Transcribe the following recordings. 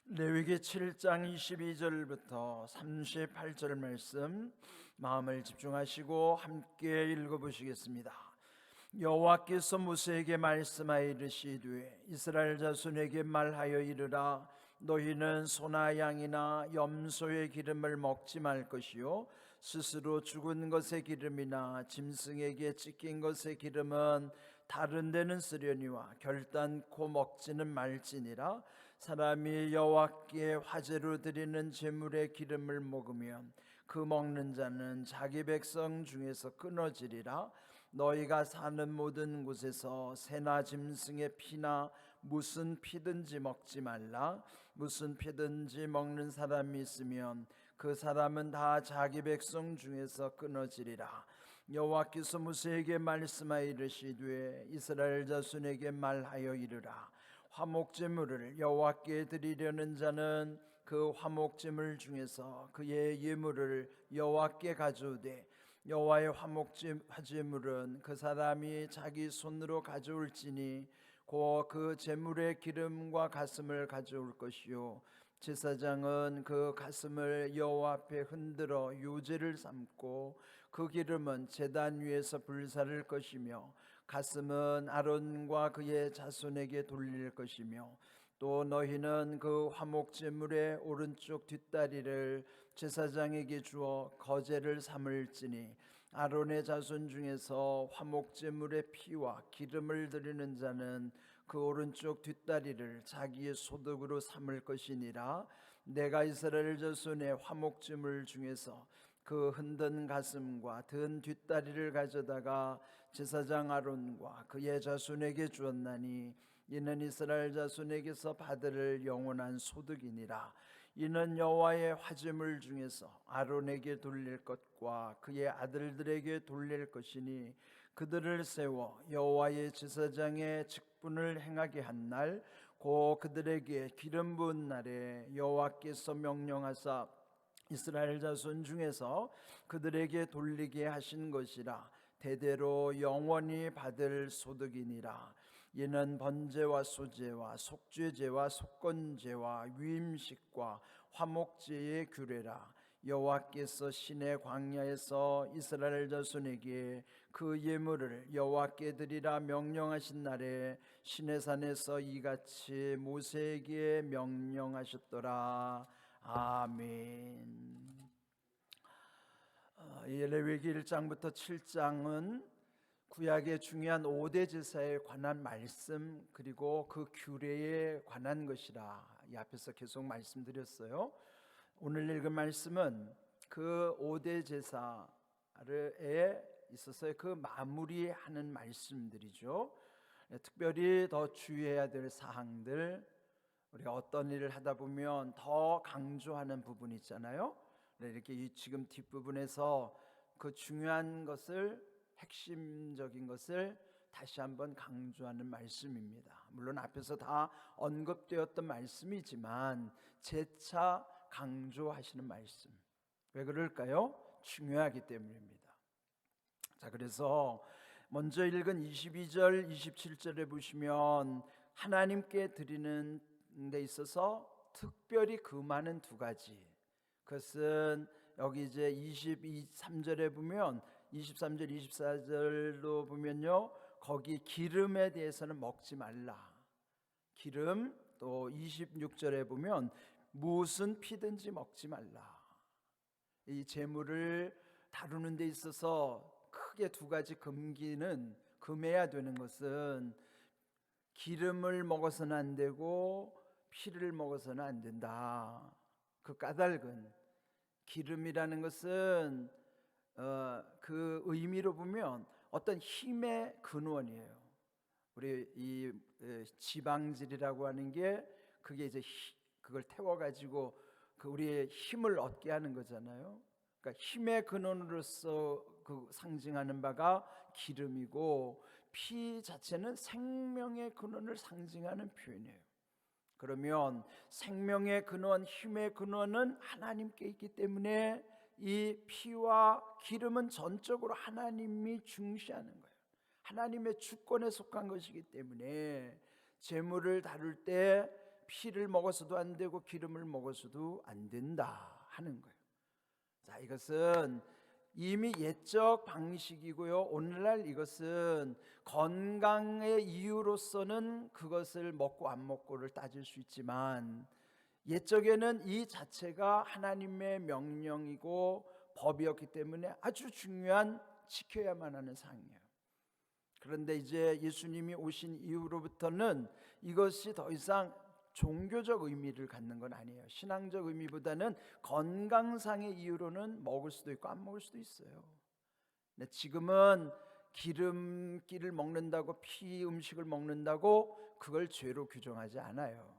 레위기 7장 22절부터 38절 말씀 마음을 집중하시고 함께 읽어보시겠습니다. 여호와께서 모세에게 말씀하여 이르시되 이스라엘 자손에게 말하여 이르라. 너희는 소나 양이나 염소의 기름을 먹지 말 것이요 스스로 죽은 것의 기름이나 짐승에게 찢긴 것의 기름은 다른 데는 쓰려니와 결단코 먹지는 말지니라. 사람이 여호와께 화제로 드리는 제물의 기름을 먹으면 그 먹는 자는 자기 백성 중에서 끊어지리라. 너희가 사는 모든 곳에서 새나 짐승의 피나 무슨 피든지 먹지 말라. 무슨 피든지 먹는 사람이 있으면 그 사람은 다 자기 백성 중에서 끊어지리라. 여호와께서 모세에게 말씀하여 이르시되 이스라엘 자손에게 말하여 이르라. 화목제물을 여호와께 드리려는 자는 그 화목제물 중에서 그의 예물을 여호와께 가져오되 여호와의 화목제물은 그 사람이 자기 손으로 가져올지니 곧 그 제물의 기름과 가슴을 가져올 것이요 제사장은 그 가슴을 여호와 앞에 흔들어 요제를 삼고 그 기름은 제단 위에서 불사를 것이며 가슴은 아론과 그의 자손에게 돌릴 것이며 또 너희는 그 화목제물의 오른쪽 뒷다리를 제사장에게 주어 거제를 삼을지니 아론의 자손 중에서 화목제물의 피와 기름을 드리는 자는 그 오른쪽 뒷다리를 자기의 소득으로 삼을 것이니라. 내가 이스라엘 자손의 화목제물 중에서 그 흔든 가슴과 든 뒷다리를 가져다가 제사장 아론과 그의 자손에게 주었나니 이는 이스라엘 자손에게서 받을 영원한 소득이니라. 이는 여호와의 화제물 중에서 아론에게 돌릴 것과 그의 아들들에게 돌릴 것이니 그들을 세워 여호와의 제사장의 직분을 행하게 한 날 곧 그들에게 기름 부은 날에 여호와께서 명령하사 이스라엘 자손 중에서 그들에게 돌리게 하신 것이라. 대대로 영원히 받을 소득이니라. 이는 번제와 소제와 속죄제와 속건제와 위임식과 화목제의 규례라. 여호와께서 시내 광야에서 이스라엘 자손에게 그 예물을 여호와께 드리라 명령하신 날에 시내산에서 이같이 모세에게 명령하셨더라. 아멘. 레위기 1장부터 7장은 구약의 중요한 5대 제사에 관한 말씀 그리고 그 규례에 관한 것이라 이 앞에서 계속 말씀드렸어요. 오늘 읽은 말씀은 그 5대 제사에 있어서의 그 마무리하는 말씀들이죠. 특별히 더 주의해야 될 사항들, 우리가 어떤 일을 하다 보면 더 강조하는 부분이 있잖아요. 이렇게 지금 뒷부분에서 그 중요한 것을, 핵심적인 것을 다시 한번 강조하는 말씀입니다. 물론 앞에서 다 언급되었던 말씀이지만 재차 강조하시는 말씀. 왜 그럴까요? 중요하기 때문입니다. 자, 그래서 먼저 읽은 22절, 27절에 보시면 하나님께 드리는 데 있어서 특별히 금하는 두 가지. 그것은 여기 이제 23절에 보면 23절, 24절로 보면요, 거기 기름에 대해서는 먹지 말라. 기름. 또 26절에 보면 무슨 피든지 먹지 말라. 이 제물을 다루는 데 있어서 크게 두 가지 금해야 되는 것은 기름을 먹어서는 안 되고 피를 먹어서는 안 된다. 그 까닭은 기름이라는 것은 그 의미로 보면 어떤 힘의 근원이에요. 우리 이 지방질이라고 하는 게 그게 이제 그걸 태워가지고 그 우리의 힘을 얻게 하는 거잖아요. 그러니까 힘의 근원으로서 그 상징하는 바가 기름이고 피 자체는 생명의 근원을 상징하는 표현이에요. 그러면 생명의 근원, 힘의 근원은 하나님께 있기 때문에 이 피와 기름은 전적으로 하나님이 중시하는 거예요. 하나님의 주권에 속한 것이기 때문에 제물을 다룰 때 피를 먹어서도 안 되고 기름을 먹어서도 안 된다 하는 거예요. 자, 이것은 이미 옛적 방식이고요. 오늘날 이것은 건강의 이유로서는 그것을 먹고 안 먹고를 따질 수 있지만, 옛적에는 이 자체가 하나님의 명령이고 법이었기 때문에 아주 중요한, 지켜야만 하는 사항이에요. 그런데 이제 예수님이 오신 이후로부터는 이것이 더 이상 종교적 의미를 갖는 건 아니에요. 신앙적 의미보다는 건강상의 이유로는 먹을 수도 있고 안 먹을 수도 있어요. 근데 지금은 기름기를 먹는다고, 피 음식을 먹는다고 그걸 죄로 규정하지 않아요.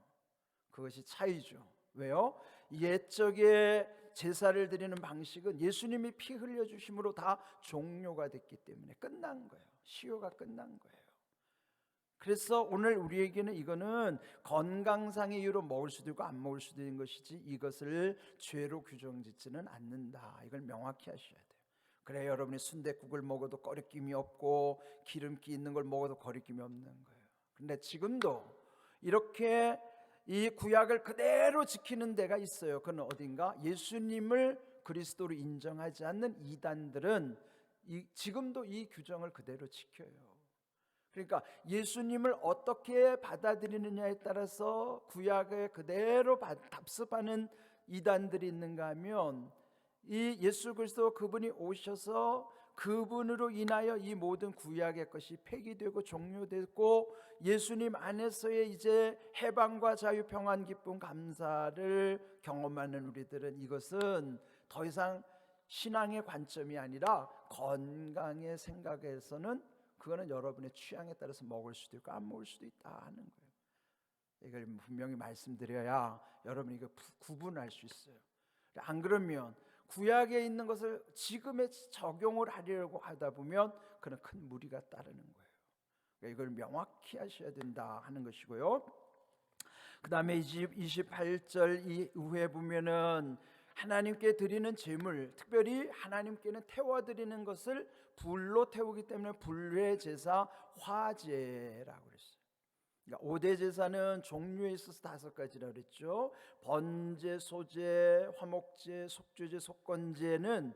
그것이 차이죠. 왜요? 옛적에 제사를 드리는 방식은 예수님이 피 흘려주심으로 다 종료가 됐기 때문에 끝난 거예요. 시효가 끝난 거예요. 그래서 오늘 우리에게는 이거는 건강상의 이유로 먹을 수도 있고 안 먹을 수도 있는 것이지, 이것을 죄로 규정짓지는 않는다. 이걸 명확히 하셔야 돼요. 그래야 여러분이 순댓국을 먹어도 거리낌이 없고 기름기 있는 걸 먹어도 거리낌이 없는 거예요. 그런데 지금도 이렇게 이 구약을 그대로 지키는 데가 있어요. 그건 어딘가? 예수님을 그리스도로 인정하지 않는 이단들은 지금도 이 규정을 그대로 지켜요. 그러니까 예수님을 어떻게 받아들이느냐에 따라서 구약에 그대로 답습하는 이단들이 있는가 하면, 이 예수 그리스도 그분이 오셔서 그분으로 인하여 이 모든 구약의 것이 폐기되고 종료됐고, 예수님 안에서의 이제 해방과 자유, 평안, 기쁨, 감사를 경험하는 우리들은 이것은 더 이상 신앙의 관점이 아니라 건강의 생각에서는 그거는 여러분의 취향에 따라서 먹을 수도 있고 안 먹을 수도 있다 하는 거예요. 이걸 분명히 말씀드려야 여러분이 이거 구분할 수 있어요. 안 그러면 구약에 있는 것을 지금에 적용을 하려고 하다 보면 그는 큰 무리가 따르는 거예요. 그러니까 이걸 명확히 하셔야 된다 하는 것이고요. 그 다음에 28절 이후에 보면은 하나님께 드리는 제물, 특별히 하나님께는 태워드리는 것을 불로 태우기 때문에 불의 제사, 화제라고 그랬어요. 그러니까 5대 제사는 종류에 있어서 5가지라고 그랬죠. 번제, 소제, 화목제, 속죄제, 속건제는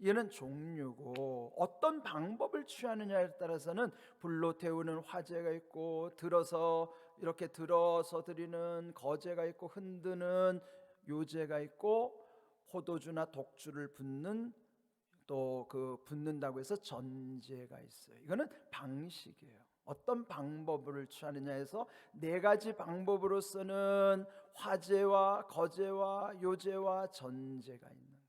얘는 종류고, 어떤 방법을 취하느냐에 따라서는 불로 태우는 화제가 있고, 이렇게 들어서 드리는 거제가 있고, 흔드는 요제가 있고, 포도주나 독주를 붓는, 또 그 붓는다고 해서 전제가 있어요. 이거는 방식이에요. 어떤 방법을 취하느냐에서 4가지 방법으로서는 화제와 거제와 요제와 전제가 있는 거예요.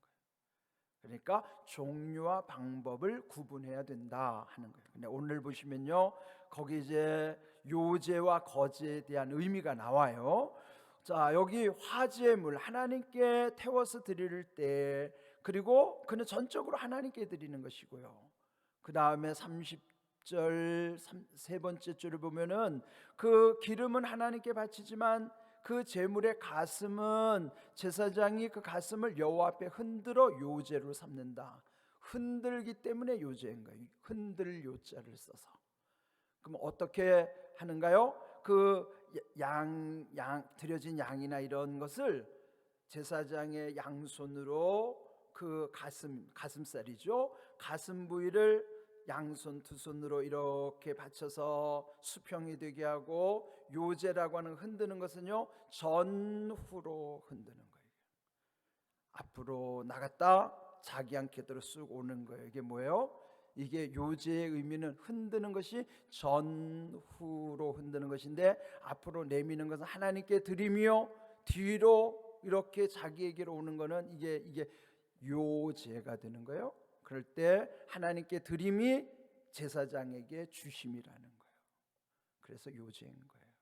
그러니까 종류와 방법을 구분해야 된다 하는 거예요. 근데 오늘 보시면요, 거기 이제 요제와 거제에 대한 의미가 나와요. 자, 여기 화제물, 하나님께 태워서 드릴 때, 그리고 그는 전적으로 하나님께 드리는 것이고요. 그 다음에 30절 세 번째 줄을 보면은 그 기름은 하나님께 바치지만 그 제물의 가슴은 제사장이 그 가슴을 여호와 앞에 흔들어 요제로 삼는다. 흔들기 때문에 요제인 거예요. 흔들 요자를 써서. 그럼 어떻게 하는가요? 그 드려진 양이나 이런 것을 제사장의 양손으로, 그 가슴살이죠, 가슴 부위를 양손 두 손으로 이렇게 받쳐서 수평이 되게 하고, 요제라고 하는 흔드는 것은요, 전후로 흔드는 거예요. 앞으로 나갔다 자기 한 궤도로 쑥 오는 거예요. 이게 뭐예요? 이게 요제의 의미는 흔드는 것이 전후로 흔드는 것인데, 앞으로 내미는 것은 하나님께 드리며 뒤로 이렇게 자기에게로 오는 거는 이게 요제가 되는 거예요. 그럴 때 하나님께 드림이 제사장에게 주심이라는 거예요. 그래서 요제인 거예요.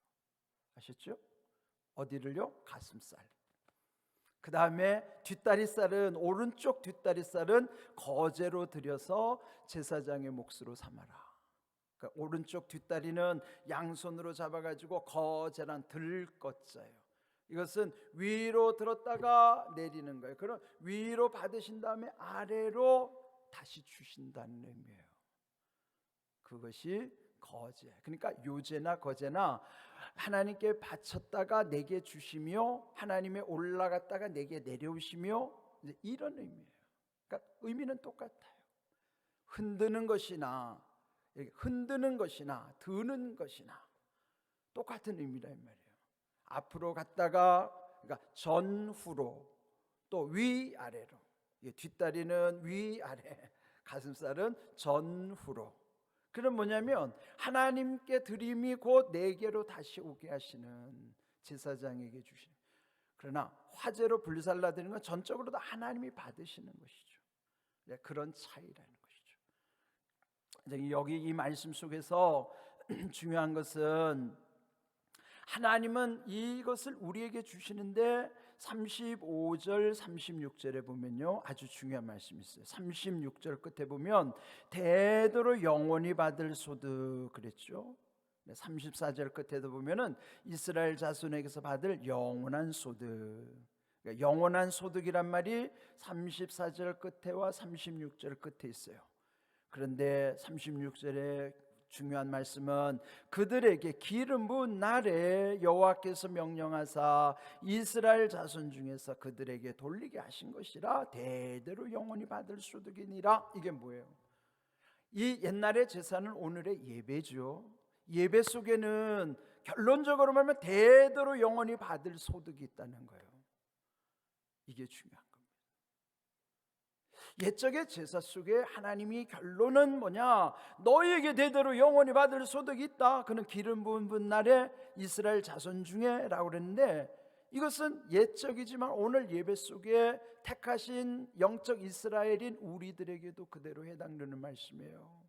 아셨죠? 어디를요? 가슴살. 그 다음에 뒷다리살은, 오른쪽 뒷다리살은 거제로 들여서 제사장의 몫으로 삼아라. 그러니까 오른쪽 뒷다리는 양손으로 잡아가지고 거제란 들것자예요. 이것은 위로 들었다가 내리는 거예요. 그럼 위로 받으신 다음에 아래로 다시 주신다는 의미예요. 그것이 거제, 그러니까 요제나 거제나 하나님께 바쳤다가 내게 주시며 하나님의 올라갔다가 내게 내려오시며, 이제 이런 의미예요. 그러니까 의미는 똑같아요. 흔드는 것이나 드는 것이나 똑같은 의미라 이 말이에요. 앞으로 갔다가, 그러니까 전후로, 또 위아래로, 뒷다리는 위아래, 가슴살은 전후로. 그건 뭐냐면 하나님께 드림이 곧 내게로 다시 오게 하시는, 제사장에게 주시는. 그러나 화제로 불살라드리는 건 전적으로도 하나님이 받으시는 것이죠. 그런 차이라는 것이죠. 여기 이 말씀 속에서 중요한 것은 하나님은 이것을 우리에게 주시는데 35절 36절에 보면요, 아주 중요한 말씀이 있어요. 36절 끝에 보면 대대로 영원히 받을 소득 그랬죠. 34절 끝에도 보면은 이스라엘 자손에게서 받을 영원한 소득. 그러니까 영원한 소득이란 말이 34절 끝에와 36절 끝에 있어요. 그런데 36절에 중요한 말씀은 그들에게 기름 부은 날에 여호와께서 명령하사 이스라엘 자손 중에서 그들에게 돌리게 하신 것이라 대대로 영원히 받을 소득이니라. 이게 뭐예요? 이 옛날의 제사는 오늘의 예배죠. 예배 속에는 결론적으로 말하면 대대로 영원히 받을 소득이 있다는 거예요. 이게 중요한 겁니다. 옛적의 제사 속에 하나님이 결론은 뭐냐? 너희에게 대대로 영원히 받을 소득이 있다. 그는 기름 부은 날에 이스라엘 자손 중에 라고 그랬는데, 이것은 옛적이지만 오늘 예배 속에 택하신 영적 이스라엘인 우리들에게도 그대로 해당되는 말씀이에요.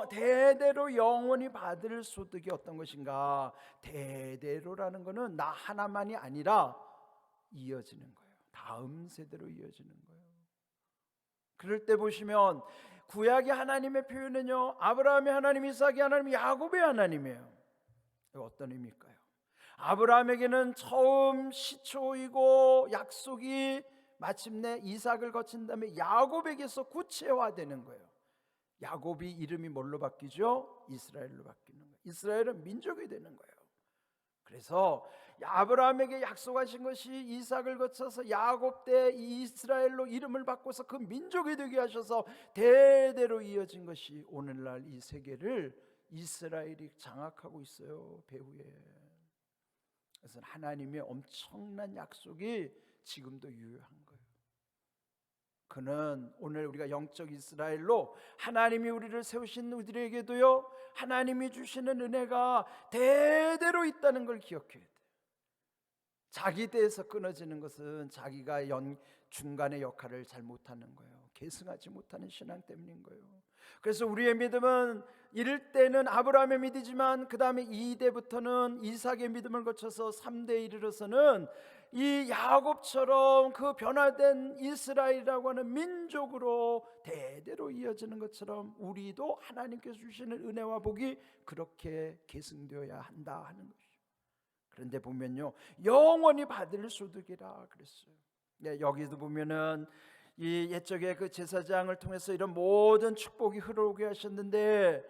대대로 영원히 받을 소득이 어떤 것인가? 대대로라는 것은 나 하나만이 아니라 이어지는 거예요. 다음 세대로 이어지는 거예요. 그럴 때 보시면 구약의 하나님의 표현은요, 아브라함의 하나님, 이삭의 하나님, 야곱의 하나님이에요. 이거 어떤 의미일까요? 아브라함에게는 처음 시초이고 약속이 마침내 이삭을 거친 다음에 야곱에게서 구체화되는 거예요. 야곱이 이름이 뭘로 바뀌죠? 이스라엘로 바뀌는 거예요. 이스라엘은 민족이 되는 거예요. 그래서 아브라함에게 약속하신 것이 이삭을 거쳐서 야곱 때 이스라엘로 이름을 바꿔서 그 민족이 되게 하셔서 대대로 이어진 것이 오늘날 이 세계를 이스라엘이 장악하고 있어요. 배후에. 그래서 하나님의 엄청난 약속이 지금도 유효한 거예요. 그는 오늘 우리가 영적 이스라엘로 하나님이 우리를 세우신 우리에게도요, 하나님이 주시는 은혜가 대대로 있다는 걸 기억해야 돼요. 자기 때에서 끊어지는 것은 자기가 중간의 역할을 잘 못하는 거예요. 계승하지 못하는 신앙 때문인 거예요. 그래서 우리의 믿음은 이럴 때는 아브라함의 믿음이지만 그 다음에 2대부터는 이삭의 믿음을 거쳐서 3대에 이르러서는 이 야곱처럼 그 변화된 이스라엘이라고 하는 민족으로 대대로 이어지는 것처럼 우리도 하나님께서 주시는 은혜와 복이 그렇게 계승되어야 한다 하는 것이죠. 그런데 보면요, 영원히 받을 소득이라 그랬어요. 여기도 보면은 이 옛적의 그 제사장을 통해서 이런 모든 축복이 흘러오게 하셨는데,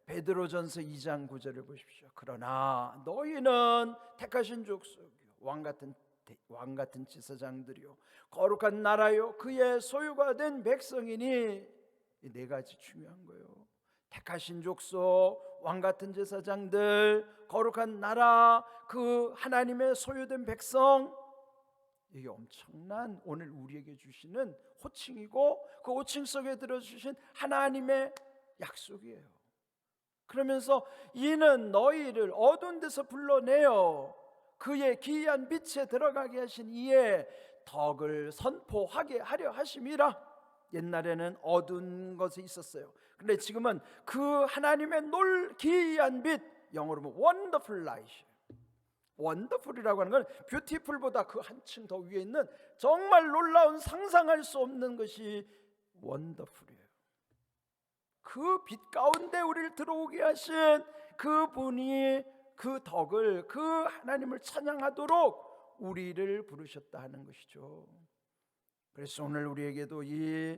베드로전서 2장 9절을 보십시오. 그러나 너희는 택하신 족속이요, 왕같은 제사장들이요, 거룩한 나라요, 그의 소유가 된 백성이니. 이 네 가지 중요한 거예요. 택하신 족속, 왕같은 제사장들, 거룩한 나라, 그 하나님의 소유된 백성. 이게 엄청난 오늘 우리에게 주시는 호칭이고, 그 호칭 속에 들어주신 하나님의 약속이에요. 그러면서 이는 너희를 어두운 데서 불러내어 그의 기이한 빛에 들어가게 하신 이의 덕을 선포하게 하려 하심이라. 옛날에는 어두운 것이 있었어요. 그런데 지금은 그 하나님의 기이한 빛, 영어로 보면 wonderful light. 원더풀이라고 하는 건 뷰티풀보다 그 한층 더 위에 있는 정말 놀라운, 상상할 수 없는 것이 원더풀이에요. 그 빛 가운데 우리를 들어오게 하신 그분이 그 덕을, 그 하나님을 찬양하도록 우리를 부르셨다 하는 것이죠. 그래서 오늘 우리에게도 이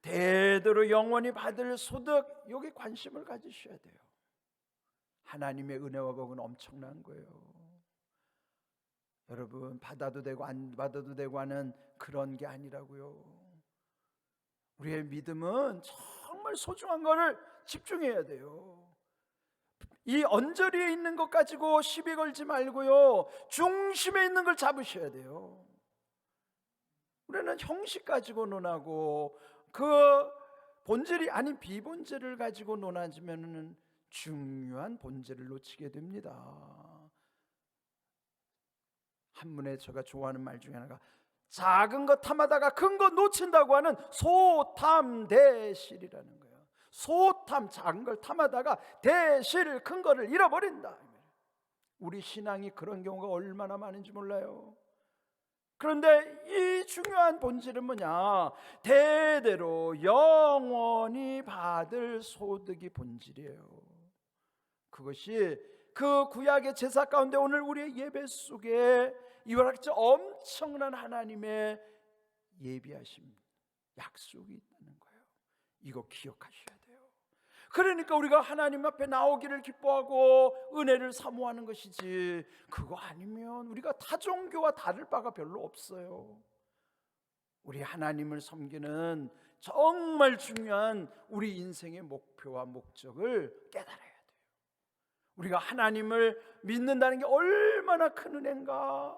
대대로 영원히 받을 소득, 여기 관심을 가지셔야 돼요. 하나님의 은혜와 복은 엄청난 거예요. 여러분, 받아도 되고 안 받아도 되고 하는 그런 게 아니라고요. 우리의 믿음은 정말 소중한 거를 집중해야 돼요. 이 언저리에 있는 것 가지고 시비 걸지 말고요, 중심에 있는 걸 잡으셔야 돼요. 우리는 형식 가지고 논하고 그 본질이 아닌 비본질을 가지고 논하지면은 중요한 본질을 놓치게 됩니다. 한문에 제가 좋아하는 말 중에 하나가 작은 것 탐하다가 큰 것 놓친다고 하는 소탐대실이라는 거예요. 소탐, 작은 걸 탐하다가 대실, 큰 거를 잃어버린다. 우리 신앙이 그런 경우가 얼마나 많은지 몰라요. 그런데 이 중요한 본질은 뭐냐? 대대로 영원히 받을 소득이 본질이에요. 그것이 그 구약의 제사 가운데 오늘 우리의 예배 속에 이와 같이 엄청난 하나님의 예비하심, 약속이 있다는 거예요. 이거 기억하셔야 돼요. 그러니까 우리가 하나님 앞에 나오기를 기뻐하고 은혜를 사모하는 것이지, 그거 아니면 우리가 타종교와 다를 바가 별로 없어요. 우리 하나님을 섬기는 정말 중요한 우리 인생의 목표와 목적을 깨달아야 돼요. 우리가 하나님을 믿는다는 게 얼마나 큰 은혜인가.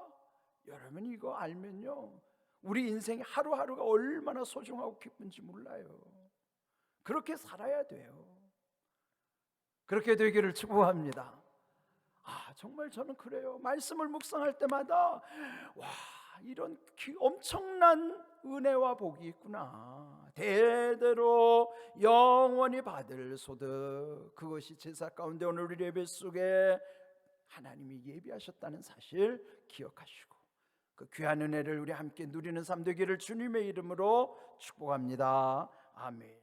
여러분, 이거 알면요, 우리 인생의 하루하루가 얼마나 소중하고 기쁜지 몰라요. 그렇게 살아야 돼요. 그렇게 되기를 축복합니다. 정말 저는 그래요. 말씀을 묵상할 때마다 와, 이런 엄청난 은혜와 복이 있구나. 대대로 영원히 받을 소득, 그것이 제사 가운데 오늘 우리 예배 속에 하나님이 예비하셨다는 사실 기억하시고 그 귀한 은혜를 우리 함께 누리는 삶 되기를 주님의 이름으로 축복합니다. 아멘.